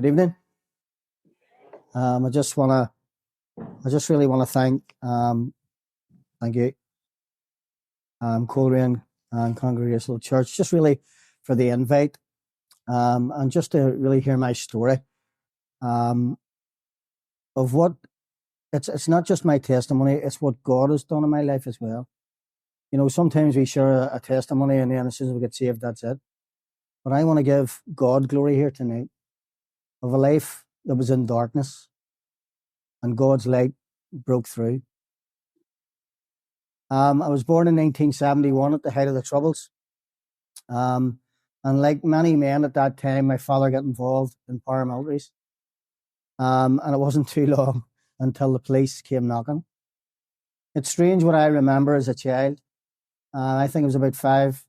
Good evening. I just really want to thank you, Coleraine and Congregational Church, just really for the invite, and just to really hear my story, of what it's not just my testimony, it's what God has done in my life as well. You know, sometimes we share a testimony and then as soon as we get saved, that's it. But I want to give God glory here tonight of a life that was in darkness and God's light broke through. I was born in 1971 at the height of the Troubles. And like many men at that time, my father got involved in paramilitaries. And it wasn't too long until the police came knocking. It's strange what I remember as a child. I think it was about five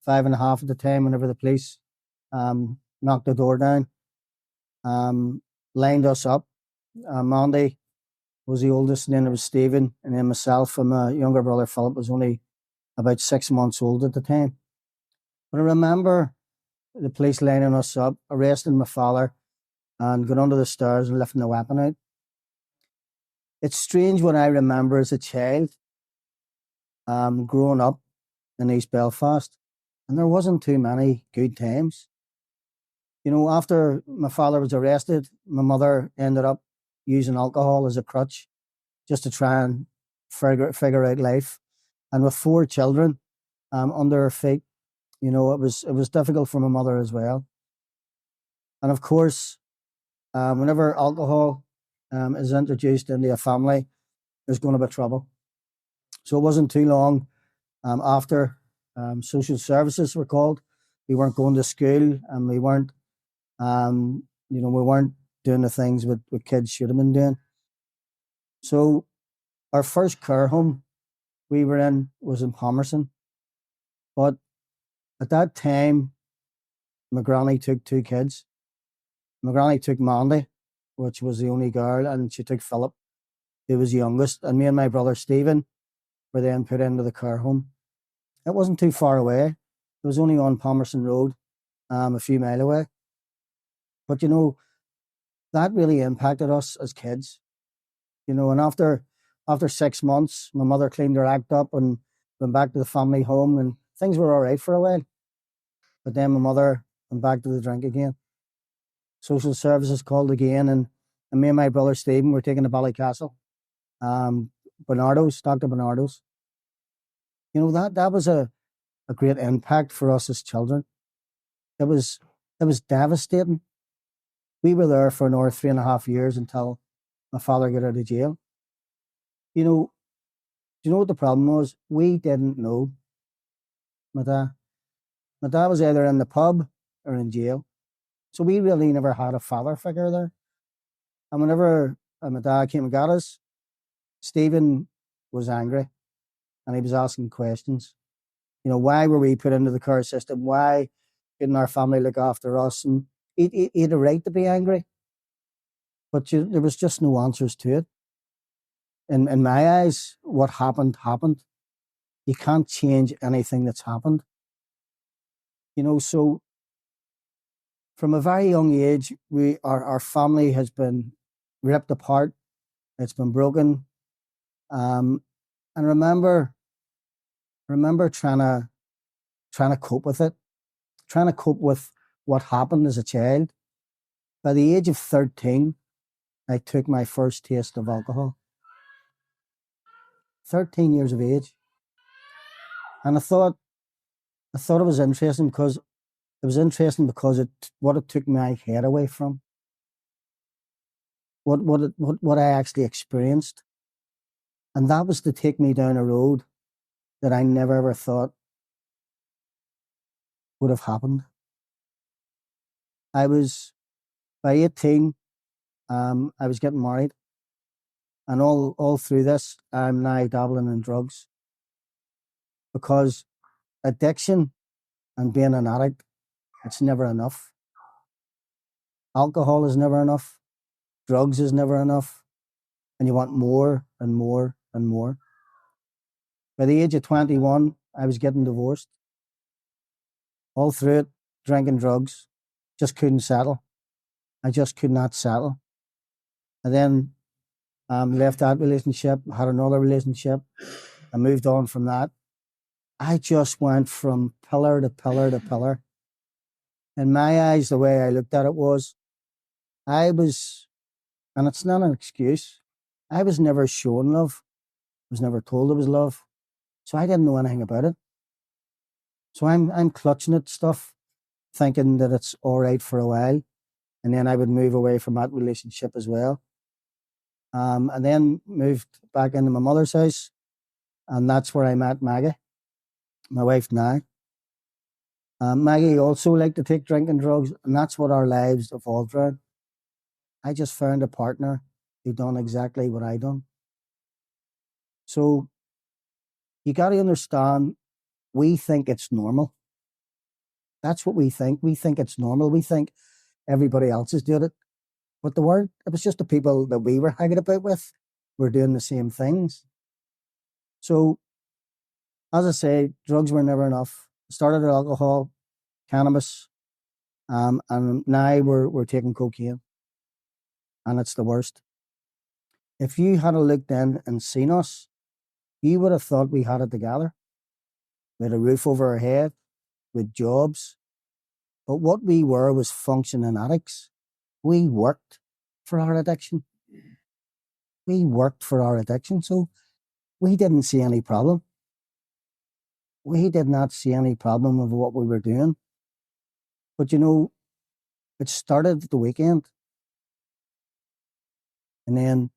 and a half at the time whenever the police knocked the door down, lined us up. Mandy was the oldest, and then there was Stephen, and then myself, and my younger brother Philip was only about 6 months old at the time. But I remember the police lining us up, arresting my father, and going under the stairs and lifting the weapon out. It's strange what I remember as a child, growing up in East Belfast, and there wasn't too many good times. You know, after my father was arrested, my mother ended up using alcohol as a crutch just to try and figure out life. And with 4 children under her feet, you know, it was difficult for my mother as well. And of course, whenever alcohol is introduced into a family, there's going to be trouble. So it wasn't too long after social services were called. We weren't going to school, and we weren't doing the things what kids should have been doing. So our first care home we were in was in Palmerston. But at that time, my granny took 2 kids. My granny took Mandy, which was the only girl, and she took Philip, who was the youngest. And me and my brother Stephen were then put into the care home. It wasn't too far away. It was only on Palmerston Road, a few miles away. But, you know, that really impacted us as kids. You know, and after 6 months, my mother cleaned her act up and went back to the family home, and things were all right for a while. But then my mother went back to the drink again. Social services called again, and me and my brother Stephen were taken to Ballycastle. Dr. Bernardo's. You know, that was a great impact for us as children. It was devastating. We were there for another 3.5 years until my father got out of jail. You know, do you know what the problem was? We didn't know my dad. My dad was either in the pub or in jail. So we really never had a father figure there. And whenever my dad came and got us, Stephen was angry and he was asking questions. You know, why were we put into the care system? Why didn't our family look after us? And he had a right to be angry. But there was just no answers to it. In my eyes, what happened, happened. You can't change anything that's happened. You know, so from a very young age, our family has been ripped apart. It's been broken. And remember trying to cope with it, trying to cope with what happened as a child. By the age of 13, I took my first taste of alcohol. 13 years of age. And I thought it was interesting because what it took my head away from. What I actually experienced. And that was to take me down a road that I never ever thought would have happened. By 18, I was getting married. And all through this, I'm now dabbling in drugs. Because addiction and being an addict, it's never enough. Alcohol is never enough. Drugs is never enough. And you want more and more and more. By the age of 21, I was getting divorced. All through it, drinking drugs, just couldn't settle. I just could not settle. And then left that relationship, had another relationship. I moved on from that. I just went from pillar to pillar to pillar. In my eyes, the way I looked at it was, I was, and it's not an excuse, I was never shown love. I was never told it was love. So I didn't know anything about it. So I'm clutching at stuff, thinking that it's all right for a while. And then I would move away from that relationship as well. And then moved back into my mother's house. And that's where I met Maggie, my wife now. Maggie also liked to take drink and drugs, and that's what our lives evolved around. I just found a partner who done exactly what I done. So you got to understand, we think it's normal. That's what we think. We think it's normal. We think everybody else is doing it. But the word, it was just the people that we were hanging about with were doing the same things. So, as I say, drugs were never enough. Started with alcohol, cannabis, and now we're taking cocaine, and it's the worst. If you had looked in and seen us, you would have thought we had it together. We had a roof over our head, with jobs. But what we were was functioning addicts. We worked for our addiction. We worked for our addiction. So we didn't see any problem. We did not see any problem with what we were doing. But you know, it started the weekend. And then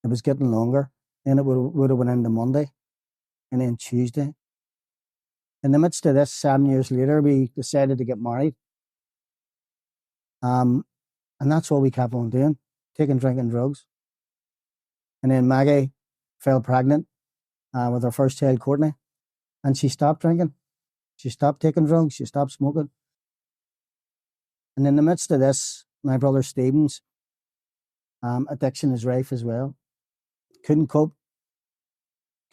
it was getting longer. Then it would have went into Monday. And then Tuesday. In the midst of this, 7 years later, we decided to get married. And that's what we kept on doing, taking drinking drugs. And then Maggie fell pregnant with her first child, Courtney, and she stopped drinking. She stopped taking drugs. She stopped smoking. And in the midst of this, my brother Stephen's addiction is rife as well. Couldn't cope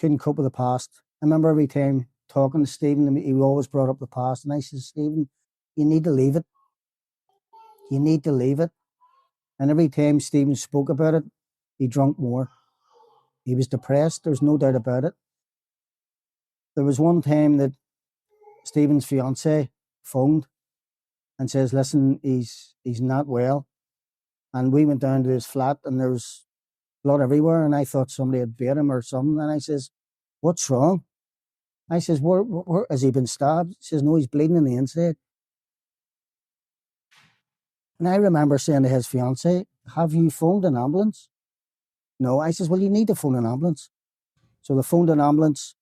with the past. I remember every time talking to Stephen, he always brought up the past. And I said, Stephen, you need to leave it. You need to leave it. And every time Stephen spoke about it, he drank more. He was depressed. There's no doubt about it. There was one time that Stephen's fiance phoned and says, listen, he's not well. And we went down to his flat and there was blood everywhere. And I thought somebody had bit him or something. And I says, what's wrong? I says, where has he been stabbed? He says, no, he's bleeding on the inside. And I remember saying to his fiance, have you phoned an ambulance? No. I says, well, you need to phone an ambulance. So they phoned an ambulance.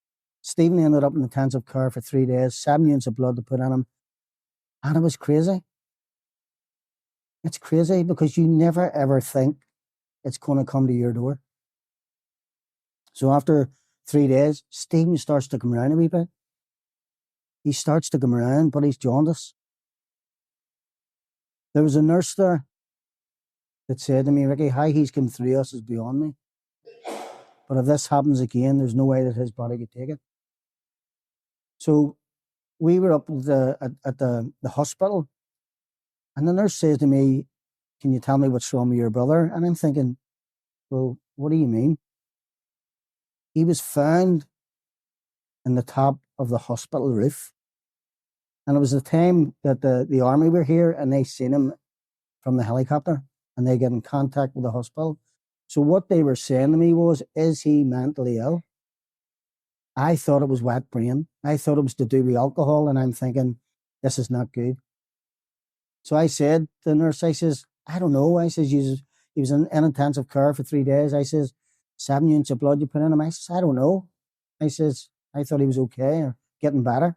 Stephen ended up in intensive care for 3 days, 7 units of blood to put in him. And it was crazy. It's crazy because you never ever think it's going to come to your door. So after 3 days, Stephen starts to come around a wee bit. He starts to come around, but he's jaundiced. There was a nurse there that said to me, Ricky, how he's come through us is beyond me. But if this happens again, there's no way that his body could take it. So we were up at the hospital, and the nurse says to me, can you tell me what's wrong with your brother? And I'm thinking, well, what do you mean? He was found in the top of the hospital roof. And it was the time that the army were here and they seen him from the helicopter and they get in contact with the hospital. So what they were saying to me was, is he mentally ill? I thought it was wet brain. I thought it was to do with alcohol. And I'm thinking, this is not good. So I said to the nurse, I says, I don't know. I says, he was in intensive care for 3 days. I says, 7 units of blood you put in him. I says, I don't know. I says, I thought he was okay or getting better.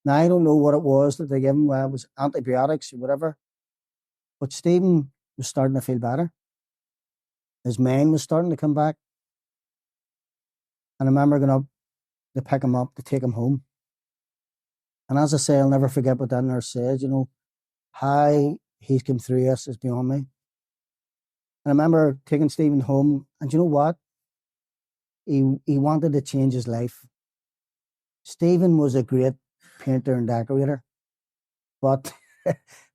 Now, I don't know what it was that they gave him, whether it was antibiotics or whatever. But Stephen was starting to feel better. His mind was starting to come back. And I remember going up to pick him up, to take him home. And as I say, I'll never forget what that nurse said, you know, how he's come through us is beyond me. And I remember taking Stephen home, and you know what? He wanted to change his life. Stephen was a great painter and decorator, but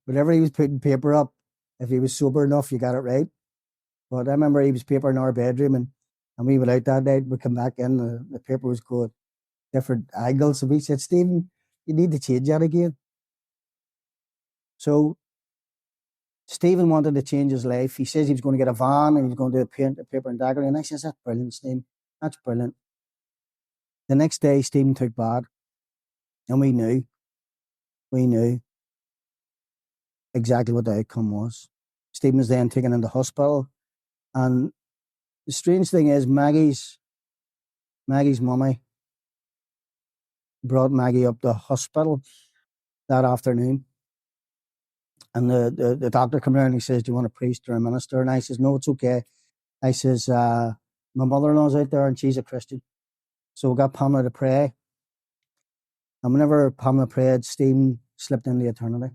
whenever he was putting paper up, if he was sober enough, you got it right. But I remember he was papering our bedroom, and we went out that night. We come back in, the paper was good, different angles. So we said, Stephen, you need to change that again. So Stephen wanted to change his life. He says he was going to get a van and he was going to do a paper and dagger. And I says, that's brilliant, Stephen. That's brilliant. The next day, Stephen took bad, and we knew exactly what the outcome was. Stephen was then taken into hospital, and the strange thing is, Maggie's mummy brought Maggie up to hospital that afternoon, and the doctor came around and he says, "Do you want a priest or a minister?" And I says, "No, it's okay." I says, "My mother-in-law's out there, and she's a Christian." So we got Pamela to pray, and whenever Pamela prayed, Stephen slipped into eternity.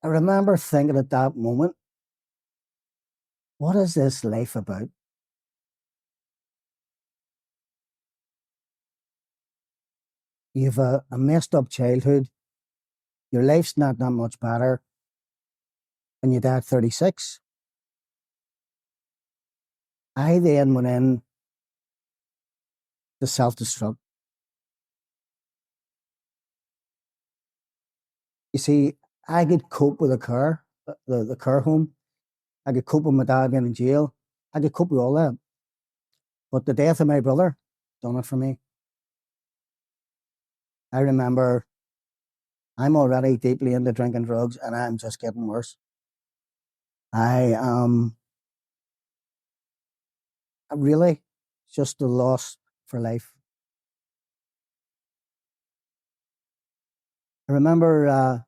I remember thinking at that moment, what is this life about? You have a messed up childhood, your life's not that much better, and your dad 36. I then went in to self-destruct. You see, I could cope with a car, the care home. I could cope with my dad being in jail. I could cope with all that. But the death of my brother done it for me. I remember I'm already deeply into drinking drugs, and I'm just getting worse. I am really just a loss for life. I remember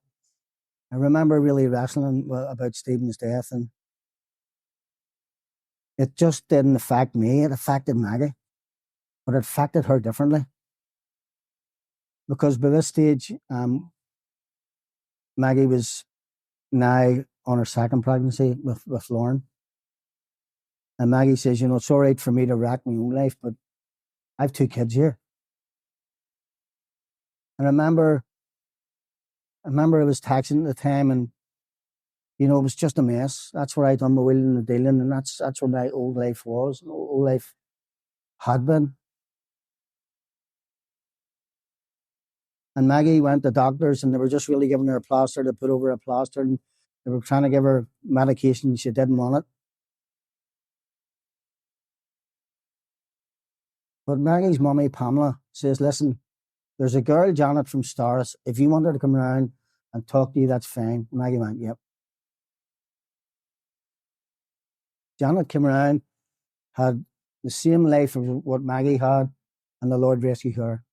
really wrestling about Stephen's death, and it just didn't affect me. It affected Maggie, but it affected her differently. Because by this stage, Maggie was now on her second pregnancy with Lauren. And Maggie says, it's all right for me to wreck my own life, but I have two kids here. And I remember I was taxing at the time, and it was just a mess. That's where I done my wheeling and the dealing, and that's where my old life was. Old life had been. And Maggie went to doctors, and they were just really giving her a plaster to put over a plaster, and they were trying to give her medication. She didn't want it. But Maggie's mummy, Pamela, says, listen, there's a girl, Janet, from Stars. If you want her to come around and talk to you, that's fine. Maggie went, yep. Janet came around, had the same life of what Maggie had, and the Lord rescued her.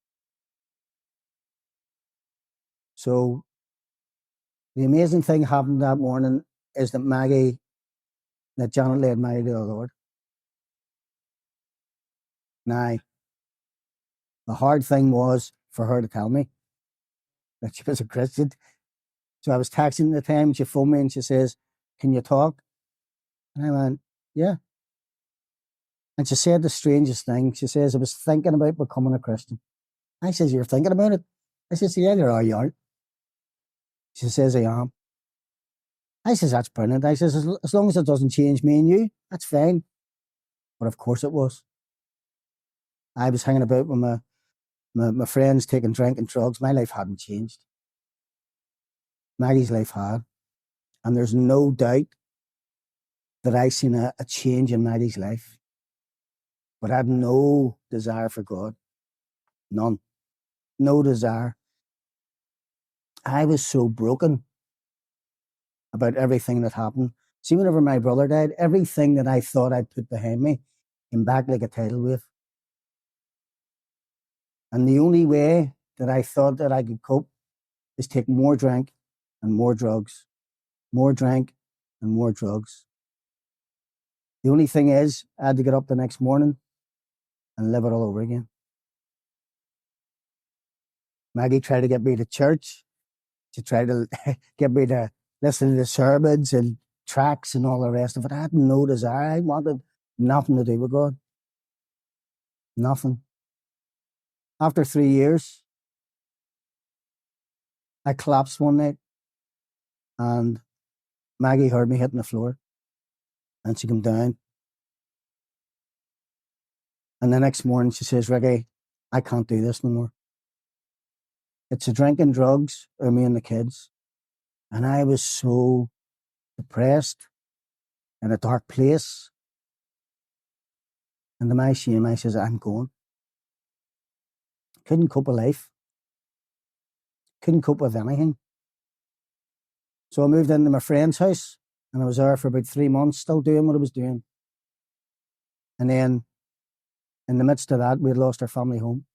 So the amazing thing happened that morning is that Janet led Maggie to the Lord. Now, the hard thing was for her to tell me that she was a Christian. So I was texting at the time, she phoned me and she says, can you talk? And I went, yeah. And she said the strangest thing. She says, I was thinking about becoming a Christian. I says, you're thinking about it? I says, yeah, you aren't. She says, I am. I says, that's brilliant. I says, as long as it doesn't change me and you, that's fine. But of course it was. I was hanging about with my friends taking drink and drugs. My life hadn't changed. Maggie's life had. And there's no doubt that I seen a change in Maggie's life. But I had no desire for God. None. No desire. I was so broken about everything that happened. See, whenever my brother died, everything that I thought I'd put behind me came back like a tidal wave. And the only way that I thought that I could cope is take more drink and more drugs. More drink and more drugs. The only thing is, I had to get up the next morning and live it all over again. Maggie tried to get me to church. She tried to get me to listen to the sermons and tracts and all the rest of it. I had no desire. I wanted nothing to do with God. Nothing. After 3 years, I collapsed one night and Maggie heard me hitting the floor and she came down. And the next morning she says, Ricky, I can't do this no more. It's a drinking drugs or me and the kids. And I was so depressed in a dark place. And to my shame, I says, I'm going. Couldn't cope with life. Couldn't cope with anything. So I moved into my friend's house and I was there for about 3 months, still doing what I was doing. And then in the midst of that, we had lost our family home.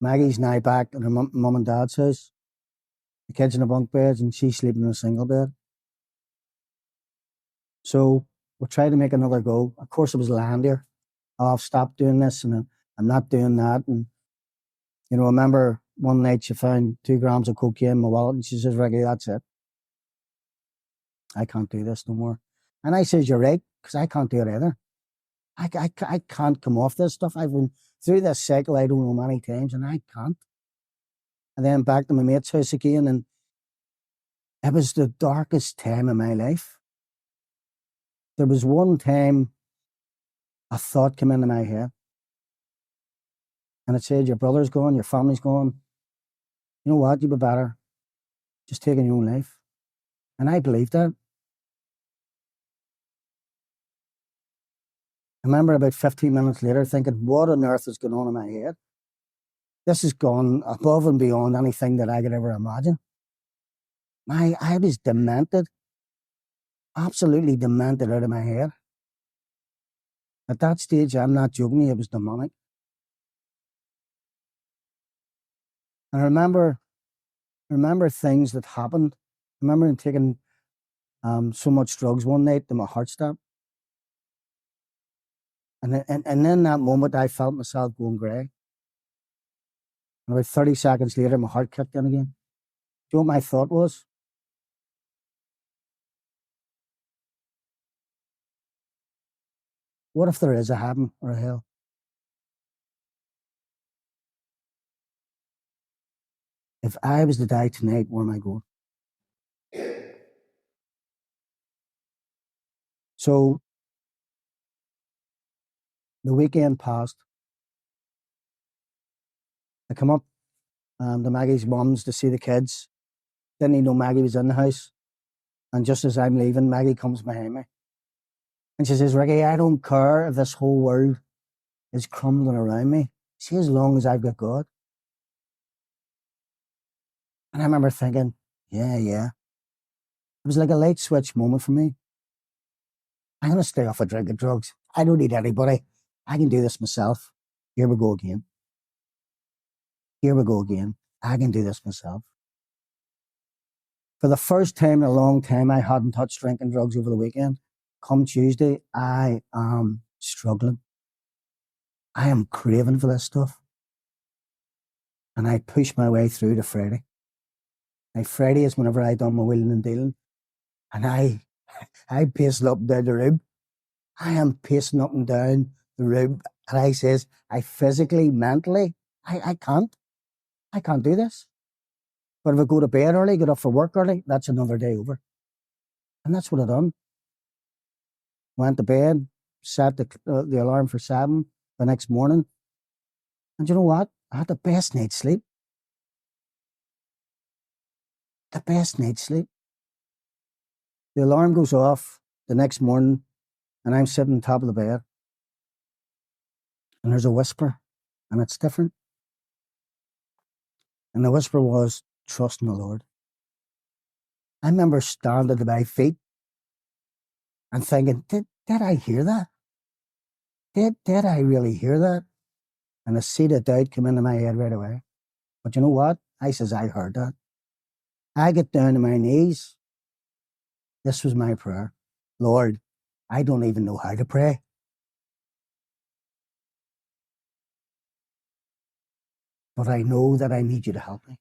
Maggie's now back in her mum and dad's house. The kids in the bunk beds and she's sleeping in a single bed. So we tried to make another go. Of course, it was lying there. Oh, I've stopped doing this and I'm not doing that. And, you know, I remember one night she found 2 grams of cocaine in my wallet and she says, Ricky, that's it. I can't do this no more. And I says, you're right, because I can't do it either. I can't come off this stuff. I've been through this cycle, I don't know many times, and I can't. And then back to my mate's house again, and it was the darkest time of my life. There was one time a thought came into my head, and it said, your brother's gone, your family's gone. You know what, you'd be better just taking your own life. And I believed that. I remember about 15 minutes later thinking, what on earth is going on in my head? This has gone above and beyond anything that I could ever imagine. I was demented, absolutely demented out of my head. At that stage, I'm not joking, it was demonic. And I remember things that happened. I remember taking so much drugs one night that my heart stopped. And in that moment, I felt myself going grey. And about 30 seconds later, my heart kicked in again. Do you know what my thought was? What if there is a heaven or a hell? If I was to die tonight, where am I going? So the weekend passed. I come up to Maggie's mum's to see the kids. Didn't even know Maggie was in the house. And just as I'm leaving, Maggie comes behind me. And she says, Ricky, I don't care if this whole world is crumbling around me. See, as long as I've got God. And I remember thinking, yeah. It was like a light switch moment for me. I'm going to stay off of drinking drugs. I don't need anybody. I can do this myself. Here we go again. I can do this myself. For the first time in a long time, I hadn't touched drinking drugs over the weekend. Come Tuesday, I am struggling. I am craving for this stuff. And I push my way through to Friday. Now, Friday is whenever I done my wheeling and dealing. And I pacing up and down the room. I am pacing up and down the room. And I says, I physically, mentally, I can't do this. But if I go to bed early, get up for work early, that's another day over. And that's what I done. Went to bed, set the alarm for 7 the next morning. And you know what? I had the best night's sleep. The best night's sleep. The alarm goes off the next morning and I'm sitting on top of the bed. And there's a whisper and it's different. And the whisper was, trust in the Lord. I remember standing at my feet and thinking, did I hear that? Did I really hear that? And a seed of doubt came into my head right away. But you know what? I says, I heard that. I get down to my knees. This was my prayer. Lord, I don't even know how to pray. But I know that I need you to help me.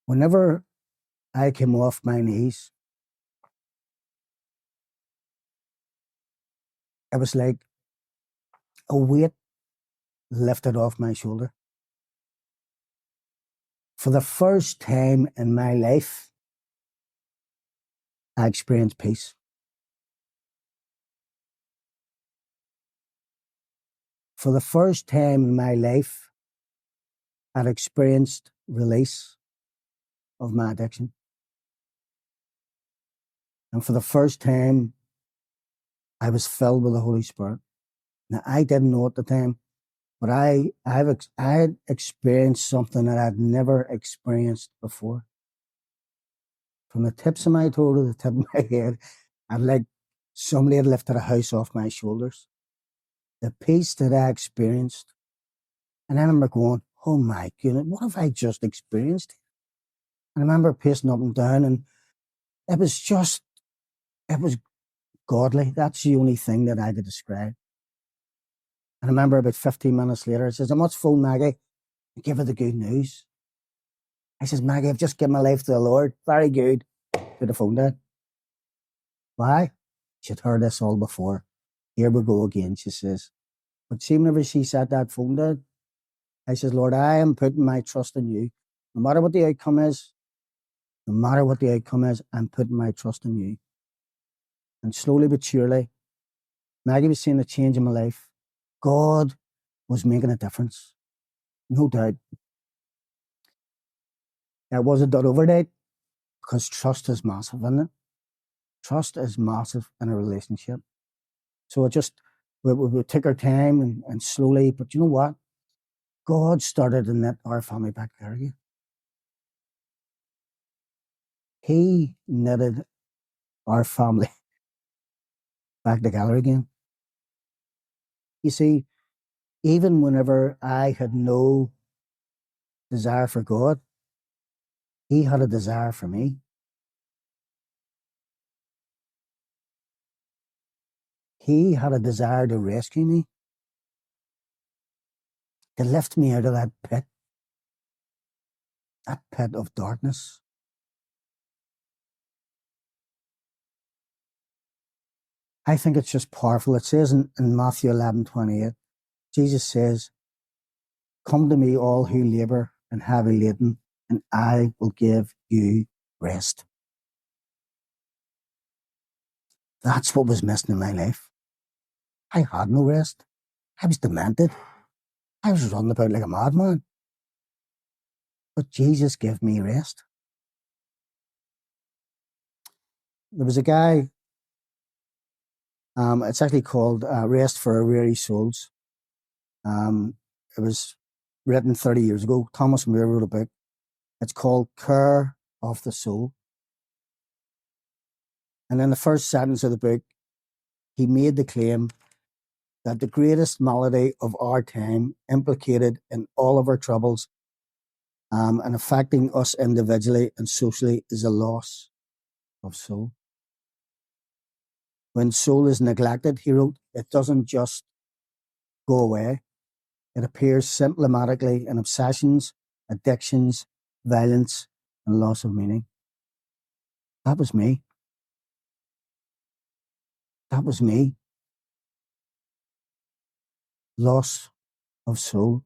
Whenever I came off my knees, it was like a weight lifted off my shoulder. For the first time in my life, I experienced peace. For the first time in my life, I'd experienced release of my addiction. And for the first time, I was filled with the Holy Spirit. Now, I didn't know at the time, but I had experienced something that I'd never experienced before. From the tips of my toe to the tip of my head, I'd like somebody had lifted a house off my shoulders. The peace that I experienced. And I remember going, oh my goodness, what have I just experienced? And I remember pacing up and down, and it was godly. That's the only thing that I could describe. And I remember about 15 minutes later, I says, I must phone Maggie and give her the good news. I says, Maggie, I've just given my life to the Lord. Very good. Put the phone down. Why? She'd heard this all before. Here we go again, she says. But see, whenever she set that phone down, I says, Lord, I am putting my trust in you. No matter what the outcome is, I'm putting my trust in you. And slowly but surely, Maggie was seeing a change in my life. God was making a difference. No doubt. It wasn't done overnight because trust is massive, isn't it? Trust is massive in a relationship. So we took our time and slowly, but you know what? God started to knit our family back there again. He knitted our family back together again. You see, even whenever I had no desire for God, He had a desire for me. He had a desire to rescue me, to lift me out of that pit of darkness. I think it's just powerful. It says in Matthew 11:28, Jesus says, come to me all who labour and heavy laden, and I will give you rest. That's what was missing in my life. I had no rest. I was demented. I was running about like a madman. But Jesus gave me rest. There was a guy, it's actually called Rest for Weary Souls. It was written 30 years ago. Thomas Moore wrote a book. It's called Care of the Soul. And in the first sentence of the book, he made the claim that the greatest malady of our time, implicated in all of our troubles and affecting us individually and socially, is a loss of soul. When soul is neglected, he wrote, it doesn't just go away. It appears symptomatically in obsessions, addictions, violence, and loss of meaning. That was me. That was me. Loss of soul.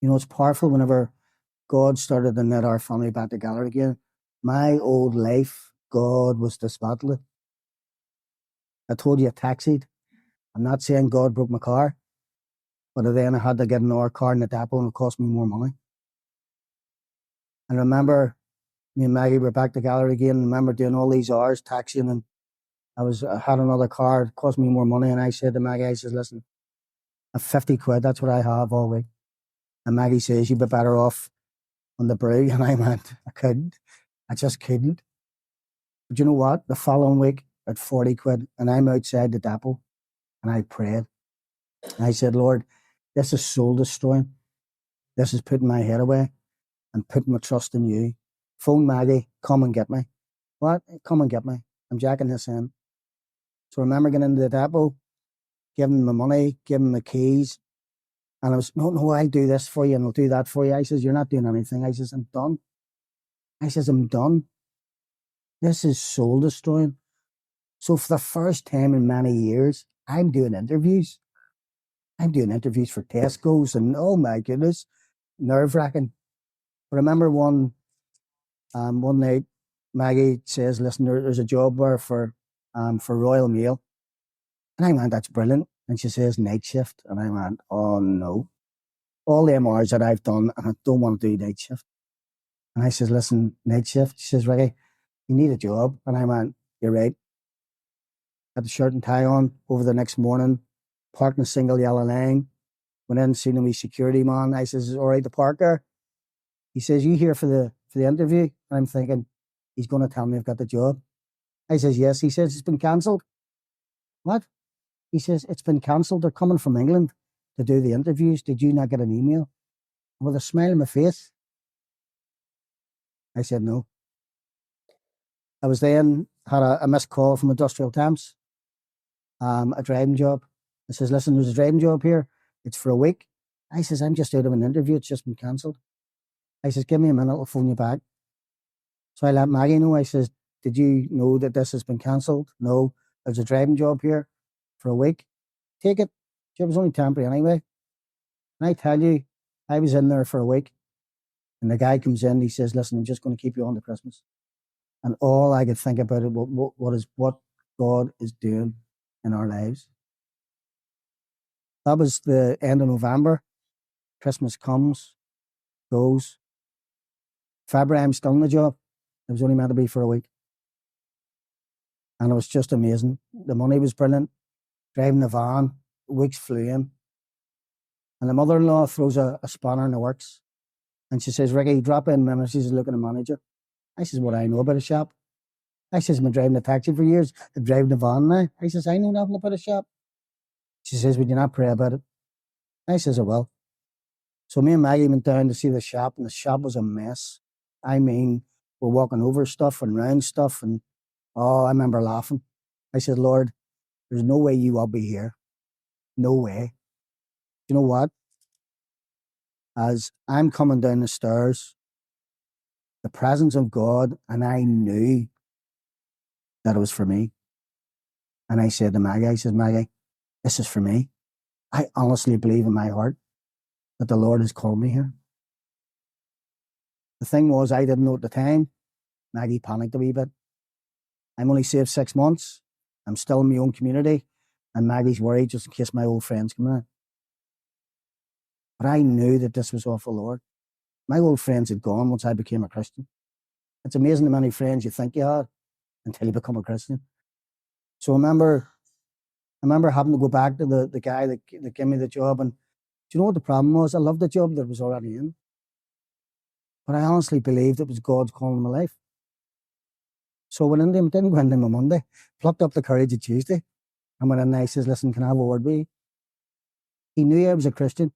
You know, it's powerful whenever God started to knit our family back together again. My old life, God was dismantling. I told you I taxied. I'm not saying God broke my car, but then I had to get another car in the depot and it cost me more money. And remember, me and Maggie were back together again. And remember doing all these hours taxiing, and I had another car, it cost me more money. And I said to Maggie, I says, listen, I've 50 quid, that's what I have all week. And Maggie says, you'd be better off on the brew. And I went, I couldn't. I just couldn't. But you know what? The following week at 40 quid, and I'm outside the depot, and I prayed. And I said, Lord, this is soul destroying. This is putting my head away and putting my trust in you. Phone Maggie, come and get me. What? Come and get me. I'm jacking this in. So I remember getting into the depot, giving my money, giving the keys. And I was, no, I'll do this for you and I'll do that for you. I says, you're not doing anything. I says, I'm done. I says, I'm done. This is soul destroying. So for the first time in many years, I'm doing interviews. I'm doing interviews for Tesco's, and oh my goodness, nerve-wracking. I remember one night, Maggie says, "Listen, there's a job there for Royal Mail," and I went, "That's brilliant." And she says, "Night shift," and I went, "Oh no, all the MRs that I've done, and I don't want to do night shift." And I says, "Listen, night shift." She says, "Ricky, you need a job," and I went, "You're right." Had the shirt and tie on over the next morning, parked in a single yellow line, went in, seen a wee security man. I says, "All right, the parker." He says, "You here for the interview?" And I'm thinking, he's going to tell me I've got the job. I says, "Yes." He says, "It's been cancelled." What? He says, "It's been cancelled. They're coming from England to do the interviews. Did you not get an email?" And with a smile on my face, I said, "No." I was then had a missed call from Industrial Temps, a driving job. I says, "Listen, there's a driving job here. It's for a week." I says, "I'm just out of an interview. It's just been cancelled." I says, "Give me a minute. I'll phone you back." So I let Maggie know. I says, "Did you know that this has been cancelled?" "No, there's a driving job here for a week. Take it." It was only temporary anyway. And I tell you, I was in there for a week, and the guy comes in. He says, "Listen, I'm just going to keep you on to Christmas." And all I could think about it, what God is doing in our lives. That was the end of November. Christmas comes, goes. February, I'm still in the job. It was only meant to be for a week. And it was just amazing. The money was brilliant. Driving the van, weeks flew in. And the mother-in-law throws a spanner in the works. And she says, "Ricky, drop in a minute." She's looking at the manager. I says, "What do I know about a shop?" I says, "I've been driving a taxi for years. I'm driving the van now." I says, "I know nothing about a shop." She says, "Would you not pray about it?" I says, "I will." So me and Maggie went down to see the shop, and the shop was a mess. I mean, we're walking over stuff and round stuff, and oh, I remember laughing. I said, "Lord, there's no way you will be here. No way." You know what? As I'm coming down the stairs, the presence of God, and I knew that it was for me. And I said to Maggie, I said, "Maggie, this is for me. I honestly believe in my heart that the Lord has called me here." The thing was, I didn't know at the time. Maggie panicked a wee bit. I'm only saved 6 months. I'm still in my own community. And Maggie's worried just in case my old friends come in. But I knew that this was of the Lord. My old friends had gone once I became a Christian. It's amazing how many friends you think you had until you become a Christian. So I remember having to go back to the guy that gave me the job. And do you know what the problem was? I loved the job that was already in. But I honestly believed it was God's calling in my life. So I went in there, didn't go in there on Monday, plucked up the courage of Tuesday, and went in there. He says, "Listen, can I have a word with you?" He knew I was a Christian.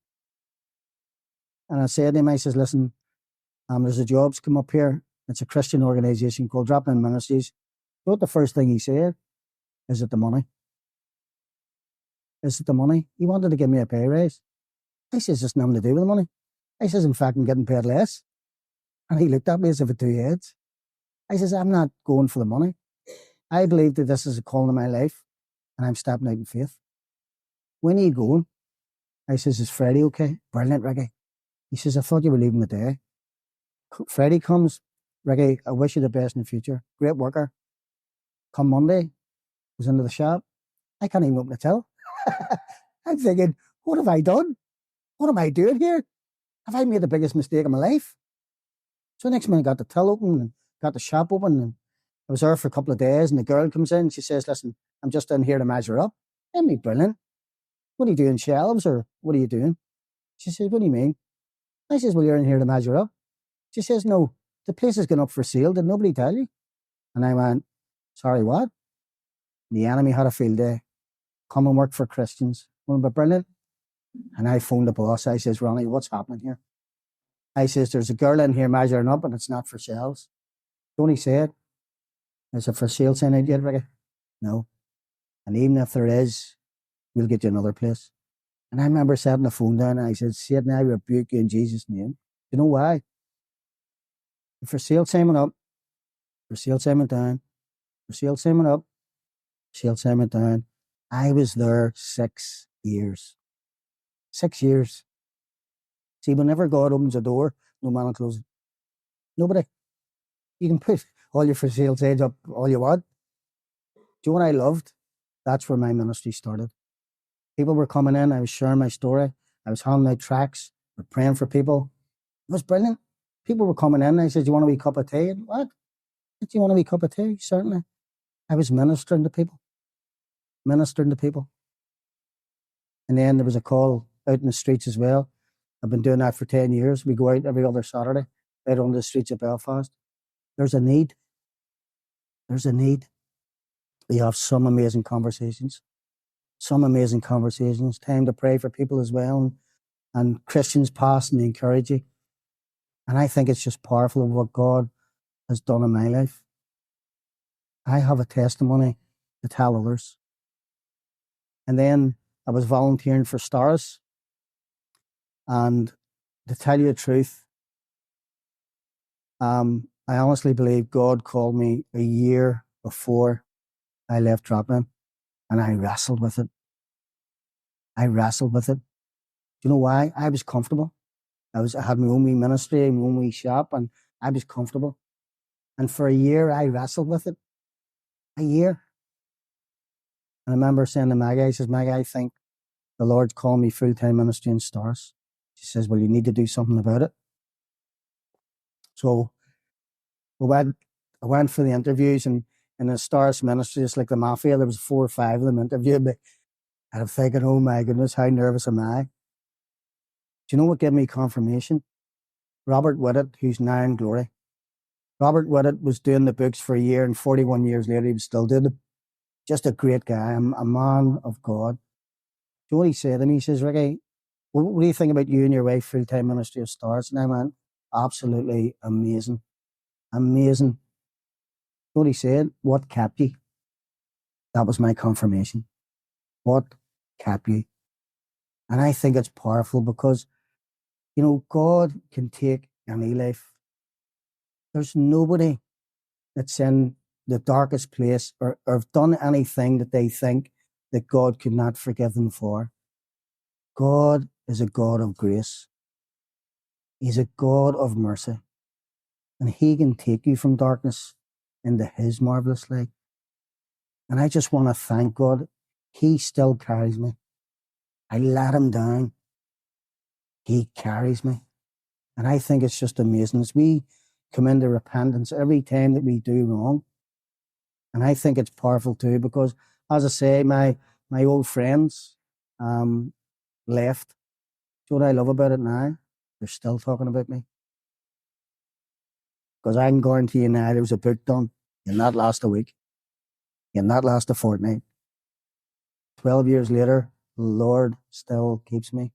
And I said to him, I says, "Listen, there's a job's come up here. It's a Christian organisation called Drop In Ministries." You know what the first thing he said? "Is it the money? Is it the money?" He wanted to give me a pay raise. I says, "It's nothing to do with the money." I says, "In fact, I'm getting paid less." And he looked at me as if it two heads. I says, "I'm not going for the money. I believe that this is a calling in my life, and I'm stepping out in faith." "When are you going?" I says, "Is Friday okay?" "Brilliant, Ricky." He says, "I thought you were leaving today." Friday comes, "Ricky, I wish you the best in the future. Great worker." Come Monday, goes into the shop. I can't even open the till. I'm thinking, what have I done? What am I doing here? Have I made the biggest mistake of my life? So next minute I got the till open and got the shop open, and I was there for a couple of days, and the girl comes in, she says, "Listen, I'm just in here to measure up." I'm like, "Brilliant. What are you doing, shelves, or what are you doing?" She says, "What do you mean?" I says, "Well, you're in here to measure up." She says, "No, the place has gone up for sale. Did nobody tell you?" And I went, "Sorry, what?" The enemy had a field day. Come and work for Christians. Wouldn't it be brilliant? And I phoned the boss. I says, "Ronnie, what's happening here?" I says, "There's a girl in here measuring up, and it's not for shelves." Don't he say it? "Is it for sale sign out yet, Ricky?" "No. And even if there is, we'll get you another place." And I remember setting the phone down, and I said, "Satan, I rebuke you in Jesus' name." You know why? For sale Simon up, for sale Simon down, for sale Simon up, for sale Simon down. I was there 6 years. 6 years. See, whenever God opens a door, no man will close it. Nobody. You can put all your for sale signs up all you want. Do you know what I loved? That's where my ministry started. People were coming in. I was sharing my story. I was handing out tracts. We're praying for people. It was brilliant. People were coming in. I said, "Do you want a wee cup of tea?" And, what? Do you want a wee cup of tea? Certainly. I was ministering to people. Ministering to people. And then there was a call out in the streets as well. I've been doing that for 10 years. We go out every other Saturday out on the streets of Belfast. There's a need. There's a need. We have some amazing conversations. Some amazing conversations. Time to pray for people as well. And Christians pass and they encourage you. And I think it's just powerful of what God has done in my life. I have a testimony to tell others. And then I was volunteering for Stars. And to tell you the truth, I honestly believe God called me a year before I left Dropman, and I wrestled with it. I wrestled with it. Do you know why? I was comfortable. I had my own wee ministry, my own wee shop, and I was comfortable. And for a year, I wrestled with it. A year. And I remember saying to Maggie, I says, "Maggie, I think the Lord's calling me full-time ministry in Stars." She says, "Well, you need to do something about it." So I went for the interviews, and in the Stars ministry, it's like the mafia. There was 4 or 5 of them interviewed me. And I'm thinking, oh my goodness, how nervous am I? Do you know what gave me confirmation? Robert Whitted, who's now in glory. Robert Whitted was doing the books for a year, and 41 years later, he was still doing them. Just a great guy, a man of God. Do you know what he said to me? He says, "Ricky, what do you think about you and your wife full-time ministry of Stars?" And I went, "Absolutely amazing. Amazing." You know what he said? "What kept you?" That was my confirmation. What kept you? And I think it's powerful because, you know, God can take any life. There's nobody that's in the darkest place or have done anything that they think that God could not forgive them for. God is a God of grace. He's a God of mercy. And he can take you from darkness into his marvelous light. And I just want to thank God. He still carries me. I let him down. He carries me. And I think it's just amazing as we come into repentance every time that we do wrong. And I think it's powerful too, because as I say, my old friends left. Do you know what I love about it now? They're still talking about me. Because I can guarantee you now, there was a book done. You'll not last a week. You'll not last a fortnight. 12 years later, the Lord still keeps me.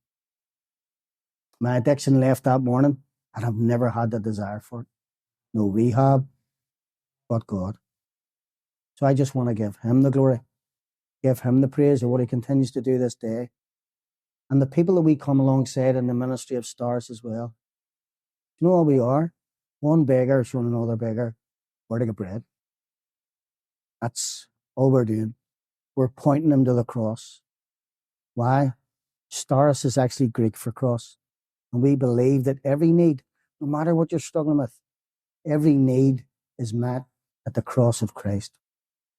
My addiction left that morning, and I've never had the desire for it. No rehab, but God. So I just want to give him the glory, give him the praise of what he continues to do this day. And the people that we come alongside in the ministry of Stars as well. Do you know what we are? One beggar showing another beggar where to get bread. That's all we're doing. We're pointing them to the cross. Why? Stars is actually Greek for cross. And we believe that every need, no matter what you're struggling with, every need is met at the cross of Christ.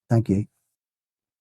Thank you.